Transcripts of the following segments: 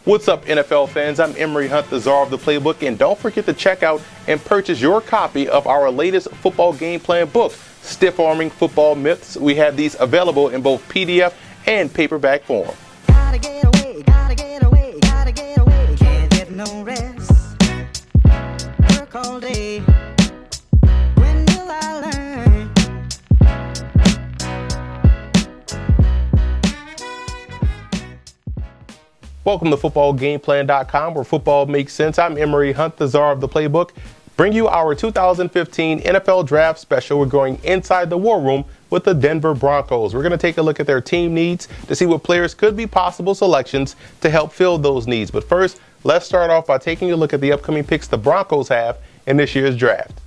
What's up, NFL fans? I'm Emery Hunt, the czar of the playbook, and don't forget to check out and purchase your copy of our latest football game plan book, Stiff Arming Football Myths. We have these available in both PDF and paperback form. Gotta get away, gotta get away, gotta get away. Can't get no rest. Work all day. When will I learn? Welcome to footballgameplan.com, where football makes sense. I'm Emery Hunt, the czar of the playbook. Bring you our 2015 NFL Draft Special. We're going inside the war room with the Denver Broncos. We're going to take a look at their team needs to see what players could be possible selections to help fill those needs. But first, let's start off by taking a look at the upcoming picks the Broncos have in this year's draft.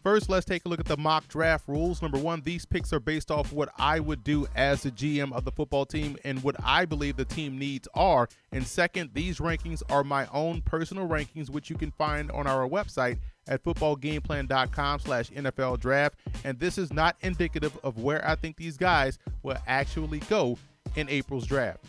First, let's take a look at the mock draft rules. Number one, these picks are based off what I would do as the GM of the football team and what I believe the team needs are. And second, these rankings are my own personal rankings, which you can find on our website at footballgameplan.com/NFL draft. And this is not indicative of where I think these guys will actually go in April's draft.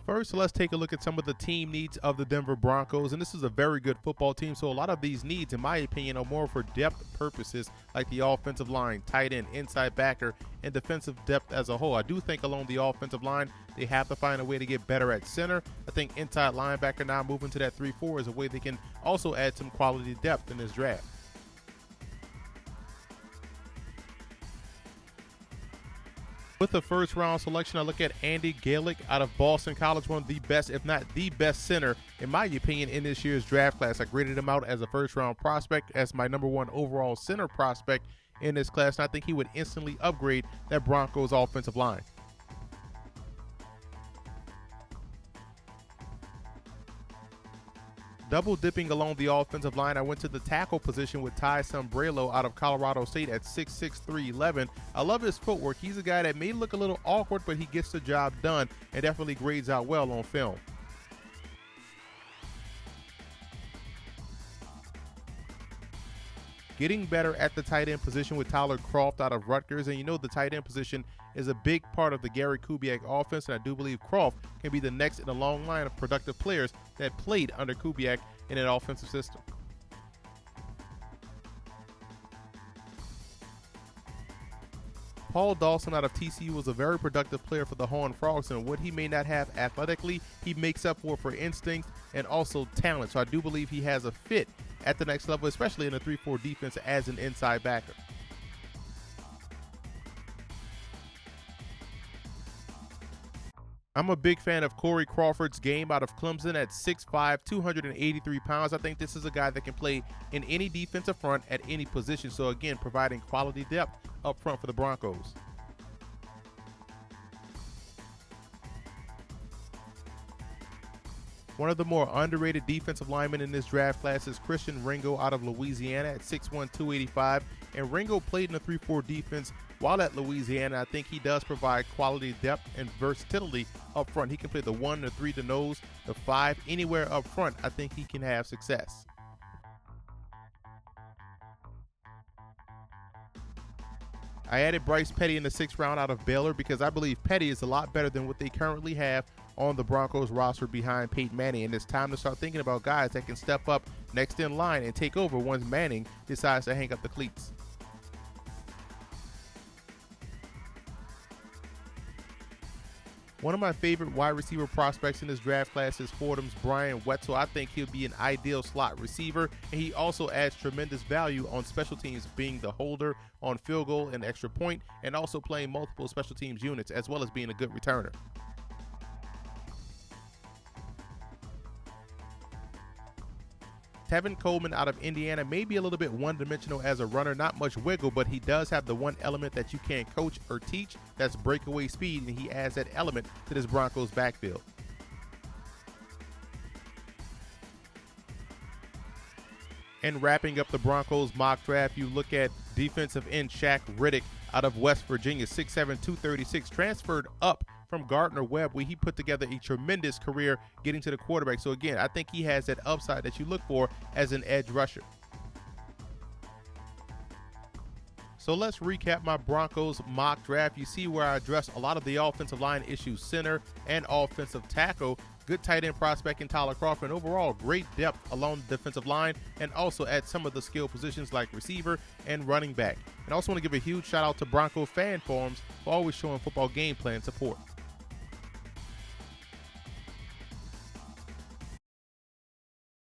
First, let's take a look at some of the team needs of the Denver Broncos. And this is a very good football team, so a lot of these needs, in my opinion, are more for depth purposes, like the offensive line, tight end, inside backer, and defensive depth as a whole. I do think along the offensive line, they have to find a way to get better at center. I think inside linebacker now moving to that 3-4 is a way they can also add some quality depth in this draft. With the first round selection, I look at Andy Galick out of Boston College, one of the best, if not the best center, in my opinion, in this year's draft class. I graded him out as a first round prospect, as my number one overall center prospect in this class, and I think he would instantly upgrade that Broncos offensive line. Double dipping along the offensive line, I went to the tackle position with Ty Sombrello out of Colorado State at 6'6", 311. I love his footwork. He's a guy that may look a little awkward, but he gets the job done and definitely grades out well on film. Getting better at the tight end position with Tyler Kroft out of Rutgers. And you know the tight end position is a big part of the Gary Kubiak offense, and I do believe Kroft can be the next in a long line of productive players that played under Kubiak in an offensive system. Paul Dawson out of TCU was a very productive player for the Horned Frogs, and what he may not have athletically, he makes up for instinct and also talent. So I do believe he has a fit at the next level, especially in a 3-4 defense as an inside backer. I'm a big fan of Corey Crawford's game out of Clemson at 6'5", 283 pounds. I think this is a guy that can play in any defensive front at any position. So again, providing quality depth up front for the Broncos. One of the more underrated defensive linemen in this draft class is Christian Ringo out of Louisiana at 6'1", 285. And Ringo played in a 3-4 defense while at Louisiana. I think he does provide quality depth and versatility up front. He can play the 1, the 3, the nose, the 5, anywhere up front. I think he can have success. I added Bryce Petty in the 6th round out of Baylor because I believe Petty is a lot better than what they currently have on the Broncos roster behind Peyton Manning. And it's time to start thinking about guys that can step up next in line and take over once Manning decides to hang up the cleats. One of my favorite wide receiver prospects in this draft class is Fordham's Brian Wetzel. I think he'll be an ideal slot receiver, and he also adds tremendous value on special teams, being the holder on field goal and extra point, and also playing multiple special teams units, as well as being a good returner. Tevin Coleman out of Indiana may be a little bit one-dimensional as a runner, not much wiggle, but he does have the one element that you can't coach or teach, that's breakaway speed, and he adds that element to this Broncos backfield. And wrapping up the Broncos mock draft, you look at defensive end Shaq Riddick out of West Virginia, 6'7", 236, transferred up from Gardner-Webb, where he put together a tremendous career getting to the quarterback. So again, I think he has that upside that you look for as an edge rusher. So let's recap my Broncos mock draft. You see where I address a lot of the offensive line issues, center and offensive tackle. Good tight end prospect in Tyler Crawford, and overall great depth along the defensive line, and also at some of the skill positions like receiver and running back. And I also want to give a huge shout out to Bronco fan forums for always showing football game plan support.